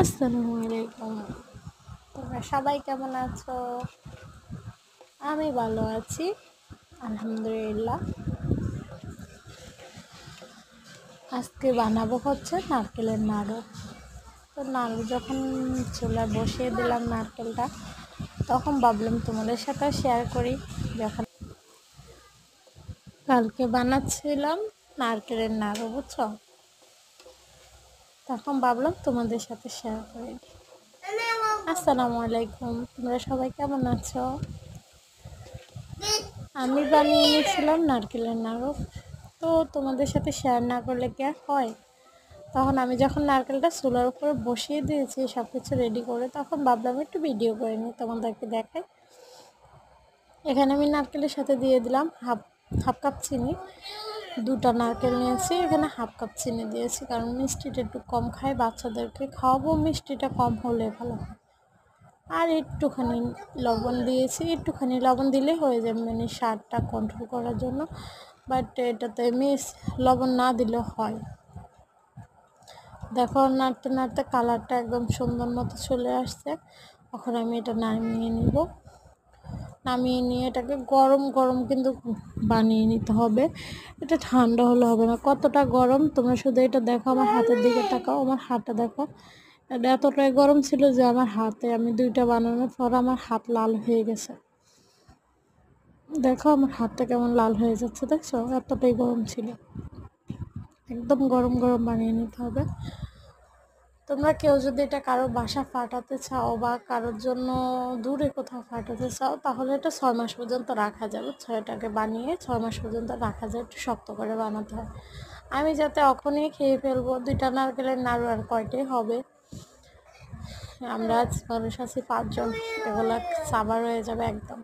আসসালামু আলাইকুম। তোমরা সবাই কেমন আছো? আমি ভালো আছি, আলহামদুলিল্লাহ। আজকে বানাবো হচ্ছে নারকেলের নাড়ু। তো নাড়ু যখন চুলায় বসিয়ে দিলাম নারকেলটা, তখন ভাবলাম তোমাদের সাথে শেয়ার করি। যখন কালকে বানাচ্ছিলাম নারকেলের নাড়ু, বুঝছো, তখন ভাবলাম তোমাদের সাথে শেয়ার করি। আসসালামু আলাইকুম, তোমরা সবাই কেমন আছো? আমি বানিয়ে নিয়েছিলাম নারকেলের নাড়ু। তো তোমাদের সাথে শেয়ার না করলে কি আর হয়? তখন আমি যখন নারকেলটা চুলার উপরে বসিয়ে দিয়েছি সব কিছু রেডি করে, তখন ভাবলাম একটু ভিডিও করে নিই, তোমাদেরকে দেখাই। এখানে আমি নারকেলের সাথে দিয়ে দিলাম হাফ হাফ কাপ চিনি। দুটো নারকেল নিয়েছি, এখানে হাফ কাপ চিনি দিয়েছি, কারণ মিষ্টিটা একটু কম খাই, বাচ্চাদেরকে খাওয়াবো, মিষ্টিটা কম হলে ভালো হয়। আর একটুখানি লবণ দিয়েছি, একটুখানি লবণ দিলে হয়ে যাবে, মানে স্বাদটা কন্ট্রোল করার জন্য। বাট এটাতে লবণ না দিলেও হয়। দেখো নাড়তে নাড়তে কালারটা একদম সুন্দর মতো চলে আসছে। এখন আমি এটা নামিয়ে নিব। নামিয়ে নিয়ে এটাকে গরম গরম কিন্তু বানিয়ে নিতে হবে, এটা ঠান্ডা হলে হবে না। কতটা গরম তোমরা শুধু এটা দেখো, আমার হাতের দিকে তাকাও, আমার হাতটা দেখো। এটা এতটাই গরম ছিল যে আমার হাতে, আমি দুইটা বানানোর পর আমার হাত লাল হয়ে গেছে। দেখো আমার হাতটা কেমন লাল হয়ে যাচ্ছে, দেখছো? এতটাই গরম ছিল। একদম গরম গরম বানিয়ে নিতে হবে। তোমরা কেউ যদি এটা কারো বাসা ফাটাতে চাও বা কারোর জন্য দূরে কোথাও ফাটাতে চাও, তাহলে এটা 6 মাস পর্যন্ত রাখা যাবে। এটাকে বানিয়ে 6 মাস পর্যন্ত রাখা যায়, একটু শক্ত করে বানাতে হয়। আমি যাতে এখনই খেয়ে ফেলবো, 2টা নারকেলের নাড়ু আর কয়টাই হবে। আমরা আজ মানুষ আছি 5 জন, এগুলো সাবার হয়ে যাবে একদম।